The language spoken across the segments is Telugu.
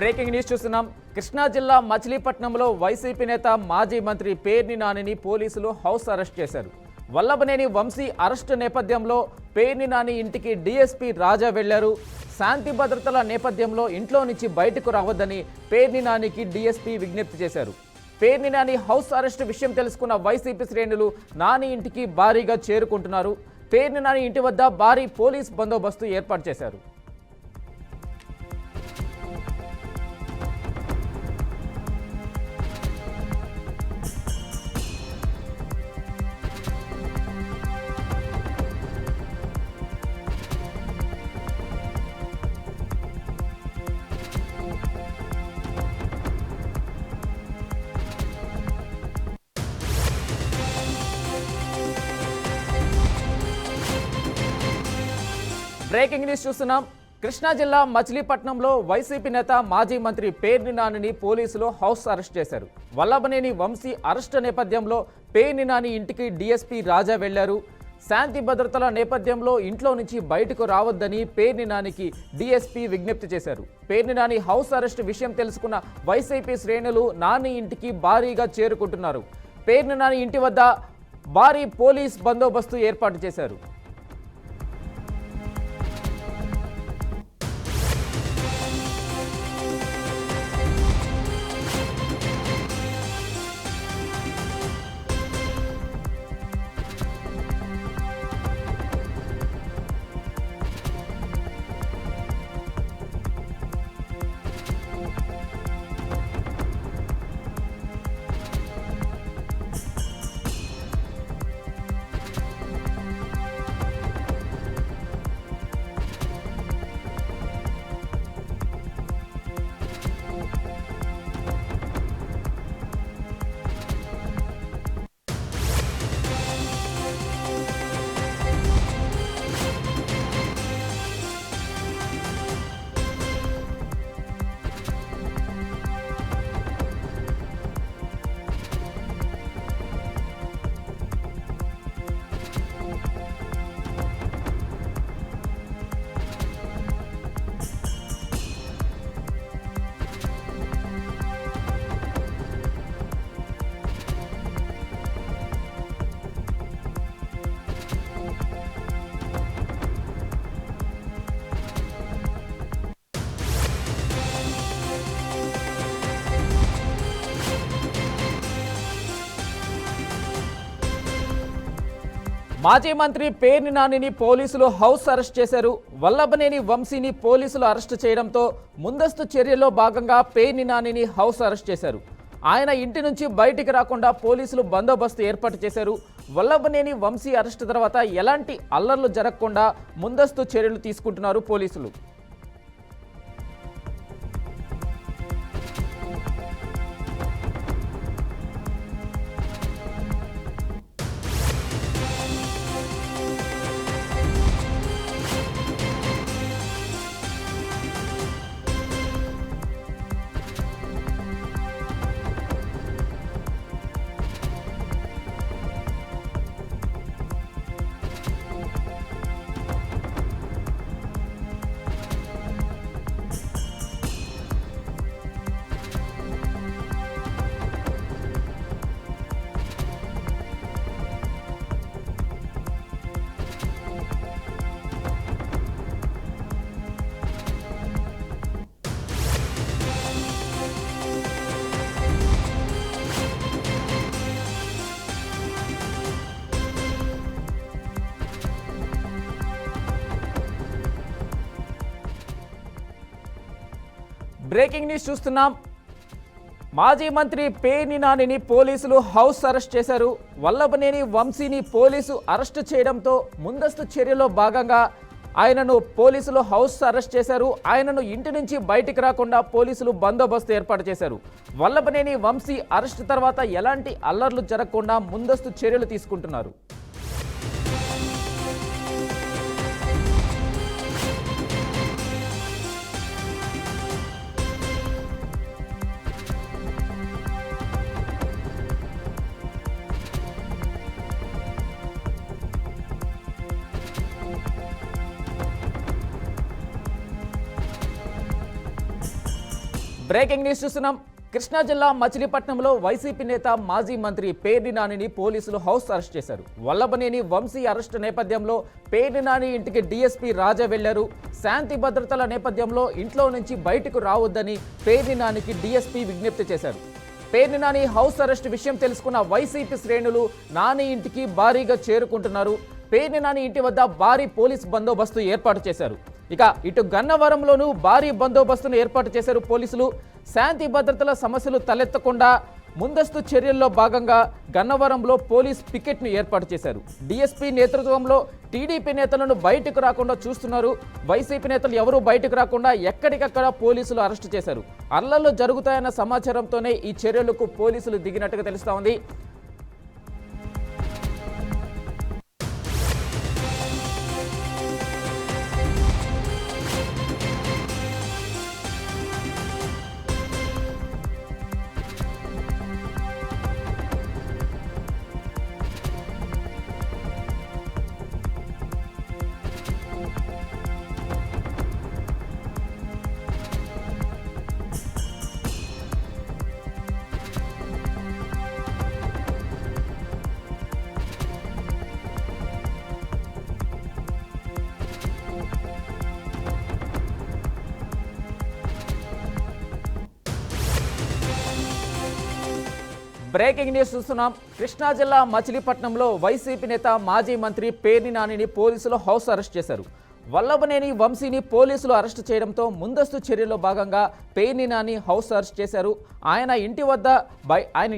బ్రేకింగ్ న్యూస్ చూస్తున్నాం. కృష్ణా జిల్లా మచిలీపట్నంలో వైసీపీ నేత మాజీ మంత్రి పేర్ని నానిని పోలీసులు హౌస్ అరెస్ట్ చేశారు. వల్లభనేని వంశీ అరెస్టు నేపథ్యంలో పేర్ని నాని ఇంటికి డీఎస్పీ రాజా వెళ్లారు. శాంతి భద్రతల నేపథ్యంలో ఇంట్లో నుంచి బయటకు రావద్దని పేర్ని నానికి డీఎస్పీ విజ్ఞప్తి చేశారు. పేర్ని నాని హౌస్ అరెస్టు విషయం తెలుసుకున్న వైసీపీ శ్రేణులు నాని ఇంటికి భారీగా చేరుకుంటున్నారు. పేర్ని నాని ఇంటి వద్ద భారీ పోలీస్ బందోబస్తు ఏర్పాటు చేశారు. బ్రేకింగ్ న్యూస్ చూస్తున్నాం. కృష్ణా జిల్లా మచిలీపట్నంలో వైసీపీ నేత మాజీ మంత్రి పేర్ని నానిని పోలీసులు హౌస్ అరెస్ట్ చేశారు. వల్లభనేని వంశీ అరెస్టు నేపథ్యంలో పేర్ని నాని ఇంటికి డీఎస్పీ రాజా వెళ్లారు. శాంతి భద్రతల నేపథ్యంలో ఇంట్లో నుంచి బయటకు రావద్దని పేర్ని నానికి డీఎస్పీ విజ్ఞప్తి చేశారు. పేర్ని నాని హౌస్ అరెస్టు విషయం తెలుసుకున్న వైసీపీ శ్రేణులు నాని ఇంటికి భారీగా చేరుకుంటున్నారు. పేర్ని నాని ఇంటి వద్ద భారీ పోలీస్ బందోబస్తు ఏర్పాటు చేశారు. మాజీ మంత్రి పేర్ని నానిని పోలీసులు హౌస్ అరెస్ట్ చేశారు. వల్లభనేని వంశీని పోలీసులు అరెస్ట్ చేయడంతో ముందస్తు చర్యల్లో భాగంగా పేర్ని నానిని హౌస్ అరెస్ట్ చేశారు. ఆయన ఇంటి నుంచి బయటికి రాకుండా పోలీసులు బందోబస్తు ఏర్పాటు చేశారు. వల్లభనేని వంశీ అరెస్ట్ తర్వాత ఎలాంటి అల్లర్లు జరగకుండా ముందస్తు చర్యలు తీసుకుంటున్నారు పోలీసులు. బ్రేకింగ్ న్యూస్ చూస్తున్నాం. మాజీ మంత్రి పేర్ని నానిని పోలీసులు హౌస్ అరెస్ట్ చేశారు. వల్లభనేని వంశీని పోలీసు అరెస్ట్ చేయడంతో ముందస్తు చర్యలో భాగంగా ఆయనను పోలీసులు హౌస్ అరెస్ట్ చేశారు. ఆయనను ఇంటి నుంచి బయటికి రాకుండా పోలీసులు బందోబస్తు ఏర్పాటు చేశారు. వల్లభనేని వంశీ అరెస్ట్ తర్వాత ఎలాంటి అల్లర్లు జరగకుండా ముందస్తు చర్యలు తీసుకుంటున్నారు. బ్రేకింగ్ న్యూస్ చూస్తున్నాం. కృష్ణా జిల్లా మచిలీపట్నంలో వైసీపీ నేత మాజీ మంత్రి పేర్ని నానిని పోలీసులు హౌస్ అరెస్ట్ చేశారు. వల్లభనేని వంశీ అరెస్టు నేపథ్యంలో పేర్ని నాని ఇంటికి డీఎస్పీ రాజా వెళ్లారు. శాంతి భద్రతల నేపథ్యంలో ఇంట్లో నుంచి బయటకు రావద్దని పేర్ని నానికి డీఎస్పీ విజ్ఞప్తి చేశారు. పేర్ని నాని హౌస్ అరెస్ట్ విషయం తెలుసుకున్న వైసీపీ శ్రేణులు నాని ఇంటికి భారీగా చేరుకుంటున్నారు. పేర్ని నాని ఇంటి వద్ద భారీ పోలీస్ బందోబస్తు ఏర్పాటు చేశారు. ఇక ఇటు గన్నవరంలోనూ భారీ బందోబస్తును ఏర్పాటు చేశారు పోలీసులు. శాంతి భద్రతల సమస్యలు తలెత్తకుండా ముందస్తు చర్యల్లో భాగంగా గన్నవరంలో పోలీస్ పికెట్ను ఏర్పాటు చేశారు. డీఎస్పీ నేతృత్వంలో టీడీపీ నేతలను బయటకు రాకుండా చూస్తున్నారు. వైసీపీ నేతలు ఎవరూ బయటకు రాకుండా ఎక్కడికక్కడ పోలీసులు అరెస్టు చేశారు. అల్లర్లు జరుగుతాయన్న సమాచారంతోనే ఈ చర్యలకు పోలీసులు దిగినట్టుగా తెలుస్తా ఉంది. బ్రేకింగ్ న్యూస్ చూస్తున్నాం. కృష్ణా జిల్లా మచిలీపట్నంలో వైసీపీ నేత మాజీ మంత్రి పేర్ని నానిని పోలీసులు హౌస్ అరెస్ట్ చేశారు. వల్లభనేని వంశీని పోలీసులు అరెస్టు చేయడంతో ముందస్తు చర్యల్లో భాగంగా పేర్ని నాని హౌస్ అరెస్ట్ చేశారు. ఆయన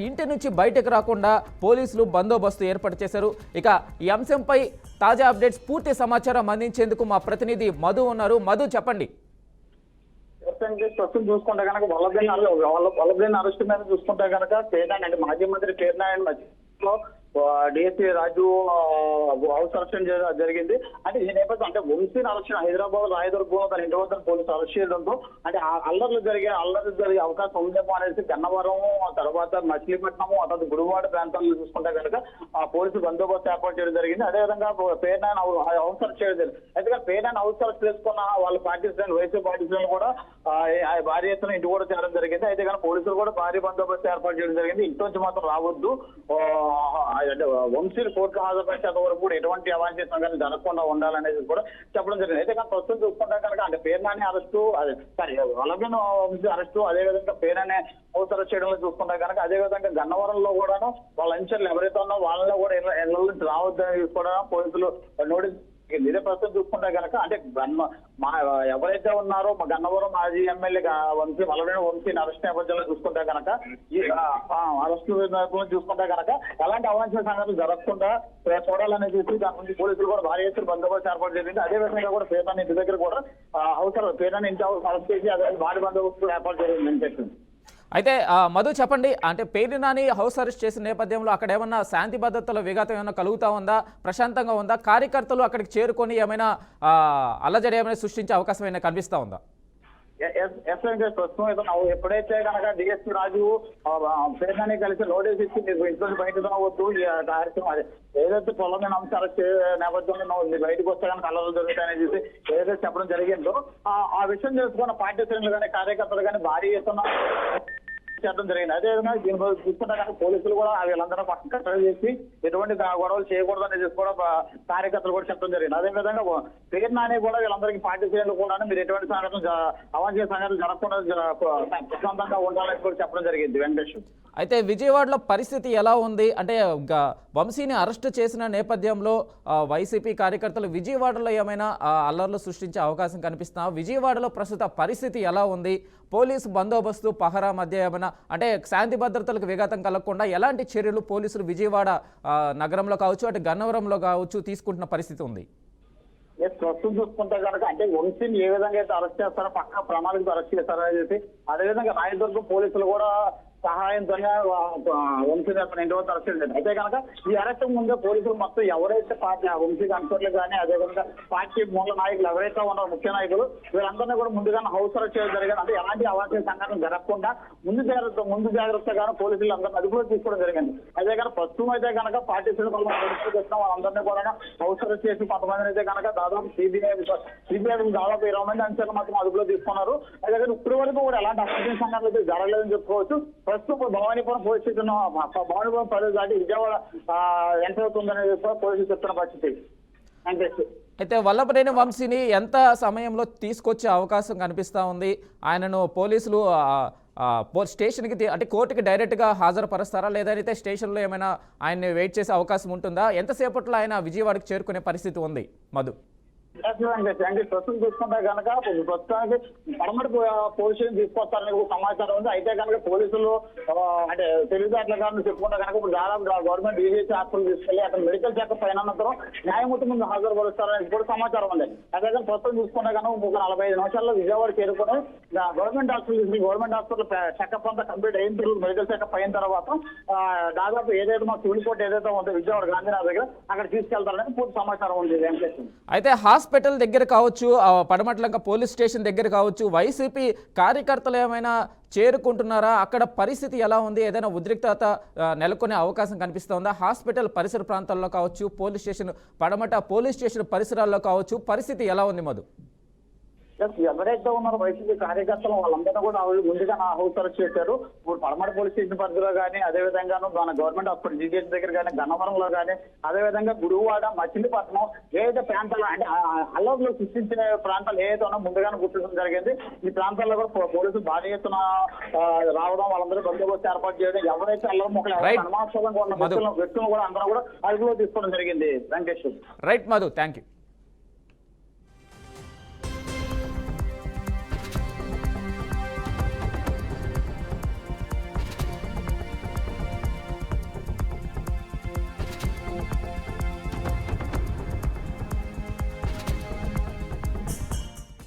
ఇంటి నుంచి బయటకు రాకుండా పోలీసులు బందోబస్తు ఏర్పాటు చేశారు. ఇక ఈ అంశంపై తాజా అప్డేట్స్, పూర్తి సమాచారం అందించేందుకు మా ప్రతినిధి మధు ఉన్నారు. మధు, చెప్పండి. ప్రస్తుతం చూసుకుంటే కనుక వల్లభనేని అరెస్ట్ మీద చూసుకుంటే కనుక పేర్నాని అంటే మాజీ మంత్రి పేర్నాని మధ్యలో డిఎస్పీ రాజు హౌస్ అరెస్ట్ జరిగింది. అంటే ఈ నేపథ్యం అంటే వంశీని అరెస్ట్ హైదరాబాద్ రాయదుర్గంలో తన ఇంటి వద్ద పోలీసులు అరెస్ట్ చేయడంతో అంటే అల్లర్లు జరిగే అవకాశం ఉందేమో అనేసి గన్నవరం, తర్వాత మచిలీపట్నము, తర్వాత గుడివాడ ప్రాంతాల్లో చూసుకుంటే కనుక ఆ పోలీసు బందోబస్తు ఏర్పాటు చేయడం జరిగింది. అదేవిధంగా పేర్నాని హౌస్ అరెస్ట్ చేయడం జరిగింది. అయితే పేర్నాని హౌస్ అరెస్ట్ చేసుకున్న వాళ్ళు పార్టీస్ వైసీపీ పార్టీస్ కూడా భారీ ఎత్తున ఇంటి కూడా చేరడం జరిగింది. అయితే కానీ పోలీసులు కూడా భారీ బందోబస్తు ఏర్పాటు చేయడం జరిగింది. ఇంటి నుంచి మాత్రం రావద్దు, అంటే వంశీని కోర్టుకు హాజరుపరిచేంత వరకు కూడా ఎటువంటి అవాంఛనీయ సంఘటనలు జరగకుండా ఉండాలనేది కూడా చెప్పడం జరిగింది. అయితే కానీ ప్రస్తుతం చూసుకుంటే కనుక అంటే పేర్నాని అరెస్టు, వల్లభనేని వంశీ అరెస్టు, అదేవిధంగా పేర్నాని హౌస్ అరెస్ట్ చేయడంలో చూసుకుంటే కనుక అదేవిధంగా గన్నవరంలో కూడాను వాళ్ళ అంచర్లు ఎవరైతే ఉన్నో వాళ్ళలో కూడా ఇళ్ల నుంచి రావద్దని కూడా పోలీసులు నోటీస్ ఇదే ప్రస్తుతం చూసుకుంటే కనుక అంటే ఎవరైతే ఉన్నారో మా గన్నవరం మాజీ ఎమ్మెల్యే వల్లభనేని వంశీని అరెస్ట్ నేపథ్యంలో చూసుకుంటే కనుక ఈ అరెస్టు చూసుకుంటే కనుక ఎలాంటి అవాంఛనీయ సంఘటనలు జరగకుండా చూడాలని చెప్పి దాని నుంచి పోలీసులు కూడా భారీ ఎత్తున బందోబస్తు ఏర్పాటు చేసింది. అదే విధంగా కూడా పేర్నాని ఇంటి దగ్గర కూడా పేర్నాని ఇంటి హౌస్ అరెస్ట్ చేసి అదే భారీ బందోబస్తు ఏర్పాటు చేసిందని చెప్పింది. అయితే మధు, చెప్పండి, అంటే పేర్ని నాని హౌస్ అరెస్ట్ చేసిన నేపథ్యంలో అక్కడ ఏమన్నా శాంతి భద్రతల విఘాతం ఏమైనా కలుగుతా ఉందా? ప్రశాంతంగా ఉందా? కార్యకర్తలు అక్కడికి చేరుకొని ఏమైనా అల్లజడి ఏమైనా సృష్టించే అవకాశం ఏమైనా కనిపిస్తా ఉందా? ప్రస్తుతం ఎప్పుడైతే కనుక డిఎస్పీ రాజు పేర్నాని కలిసి నోటీస్ ఇచ్చి మీరు ఇంట్లో బయటకు రావద్దు, ఈ కార్యక్రమం అదే ఏదైతే పొలమైన అంశాలు నేపథ్యంలో బయటకు వస్తే కనుక అల్లర్లు జరుగుతాయని చెప్పి ఏదైతే చెప్పడం జరిగిందో ఆ విషయం తెలుసుకున్న పార్టీ శ్రేణులు కానీ కార్యకర్తలు కానీ భారీ ఎత్తున చేయడం జరిగింది. అదేవిధంగా దీని చూసుకుంటే కనుక పోలీసులు కూడా వీళ్ళందరూ పక్కన కట్టడి చేసి ఎటువంటి గొడవలు చేయకూడదు అనేది కూడా కార్యకర్తలు కూడా చెప్పడం జరిగింది. అదేవిధంగా పేర్నాని కూడా వీళ్ళందరికీ పార్టీ శ్రేణులు కూడా మీరు ఎటువంటి సంఘటనలు అవాంఛనీయ సంఘటనలు జరగకుండా ప్రశాంతంగా ఉండాలని కూడా చెప్పడం జరిగింది. వెంకటేష్, అయితే విజయవాడలో పరిస్థితి ఎలా ఉంది? అంటే వంశీని అరెస్ట్ చేసిన నేపథ్యంలో వైసీపీ కార్యకర్తలు విజయవాడలో ఏమైనా అల్లర్లు సృష్టించే అవకాశం కనిపిస్తున్నా? విజయవాడలో ప్రస్తుత పరిస్థితి ఎలా ఉంది? పోలీసు బందోబస్తు పహరా మధ్య ఏమైనా అంటే శాంతి భద్రతలకు విఘాతం కలగకుండా ఎలాంటి చర్యలు పోలీసులు విజయవాడ నగరంలో కావచ్చు, అటు గన్నవరంలో కావచ్చు తీసుకుంటున్న పరిస్థితి ఉంది? ప్రస్తుతం చూసుకుంటే కనుక అంటే వంశీని ఏ విధంగా అయితే అరెస్ట్ చేస్తారో పక్క ప్రణాళికతో అరెస్ట్ చేస్తారని చెప్పి అదేవిధంగా రాయదుర్గం పోలీసులు కూడా సహాయంతోనే వంశీ అతను ఇంటి వద్ద అరెస్ట్ చేశారు. అయితే కనుక ఈ అరెస్ట్ ముందే పోలీసులు మొత్తం ఎవరైతే పార్టీ వంశీకి అనుచరులు కానీ అదేవిధంగా పార్టీ మూల నాయకులు ఎవరైతే ఉన్నారో ముఖ్య నాయకులు వీళ్ళందరినీ కూడా ముందుగానే హౌస్ అరెస్ట్ చేయడం జరిగింది. అంటే ఎలాంటి అవాంఛనీయ సంఘటన జరగకుండా ముందు జాగ్రత్తగానే పోలీసులు అందరినీ అదుపులో తీసుకోవడం జరిగింది. అదే కనుక ప్రస్తుతం అయితే కనుక పార్టీ చేస్తున్న వాళ్ళందరినీ కూడా హౌస్ అరెస్ట్ చేసి కొంతమందిని అయితే కనుక దాదాపు సిబిఐ దాదాపు 20 మంది అంశాలు మాత్రం అదుపులో తీసుకున్నారు. అదే కానీ ఇప్పటి వరకు కూడా ఎలాంటి అవాంఛనీయ సంఘటనలు అయితే జరగలేదని చెప్పుకోవచ్చు. ప్రస్తుతం భవానీపురం పోలీస్ స్టేషన్ భవానీపురం పరిధి దాటి విజయవాడ ఎంటర్ అవుతుందనేది పోలీసులు చెప్తున్న పరిస్థితి. అయితే వల్లభనేని వంశీని ఎంత సమయంలో తీసుకొచ్చే అవకాశం కనిపిస్తూ ఉంది? ఆయనను పోలీసులు స్టేషన్కి అంటే కోర్టుకి డైరెక్ట్గా హాజరుపరుస్తారా, లేదంటే స్టేషన్లో ఏమైనా ఆయన్ని వెయిట్ చేసే అవకాశం ఉంటుందా? ఎంతసేపట్లో ఆయన విజయవాడకి చేరుకునే పరిస్థితి ఉంది మధు? ప్రస్తుతం చూసుకుంటే కనుక ప్రస్తుతానికి పడమటి పోలీస్ స్టేషన్ తీసుకొస్తారని ఒక సమాచారం ఉంది. అయితే కనుక పోలీసులు అంటే తెలివితేటల కారణం చెప్పుకుంటే కనుక ఇప్పుడు దాదాపు గవర్నమెంట్ డీజీసీ హాస్పిటల్ తీసుకెళ్లి అక్కడ మెడికల్ చెకప్ అయిన అనంతరం న్యాయమూర్తి ముందు హాజరుపరుస్తారని కూడా సమాచారం ఉంది. అదే కానీ ప్రస్తుతం చూసుకుంటే కనుక 45 నిమిషాల్లో విజయవాడ చేరుకుని గవర్నమెంట్ హాస్పిటల్ చెకప్ అంతా కంప్లీట్ అయిన తర్వాత మెడికల్ చెకప్ అయిన తర్వాత దాదాపు ఏదైతే మా సివిల్ కోర్టు ఏదైతే ఉందో విజయవాడ గాంధీనగర్ దగ్గర అక్కడ తీసుకెళ్తారని పూర్తి సమాచారం ఉంది. అయితే హాస్పిటల్ దగ్గర కావచ్చు, పడమట్లంక పోలీస్ స్టేషన్ దగ్గర కావచ్చు, వైసీపీ కార్యకర్తలు ఏమైనా చేరుకుంటున్నారా? అక్కడ పరిస్థితి ఎలా ఉంది? ఏదైనా ఉద్రిక్తత నెలకొనే అవకాశం కనిపిస్తుందా? హాస్పిటల్ పరిసర ప్రాంతాల్లో కావచ్చు, పడమట పోలీస్ స్టేషన్ పరిసరాల్లో కావచ్చు, పరిస్థితి ఎలా ఉంది మధు? ఎవరైతే ఉన్నారో వైసీపీ కార్యకర్తలు వాళ్ళందరూ కూడా ముందుగా హౌస్ అరెస్ట్ చేశారు. ఇప్పుడు పడమట పోలీస్ స్టేషన్ పరిధిలో కానీ అదేవిధంగా మన గవర్నమెంట్ హాస్పిటల్ జీజీహెచ్ దగ్గర కానీ గన్నవరంలో కానీ అదేవిధంగా గుడివాడ మచిలీపట్నం ఏదైతే ప్రాంతాలు అంటే అల్లర్లు సృష్టించిన ప్రాంతాలు ఏదైతే ఉన్నా ముందుగానే గుర్తించడం జరిగింది. ఈ ప్రాంతాల్లో కూడా పోలీసులు భారీ ఎత్తున రావడం, వాళ్ళందరూ బందోబస్తు ఏర్పాటు చేయడం, ఎవరైతే అల్లరి మొక్కలు అనుమానాస్పదంగా ఉన్న వ్యక్తులను కూడా అందరూ కూడా అదుపులో తీసుకోవడం జరిగింది. Venkatesh. Right Madhu, thank you.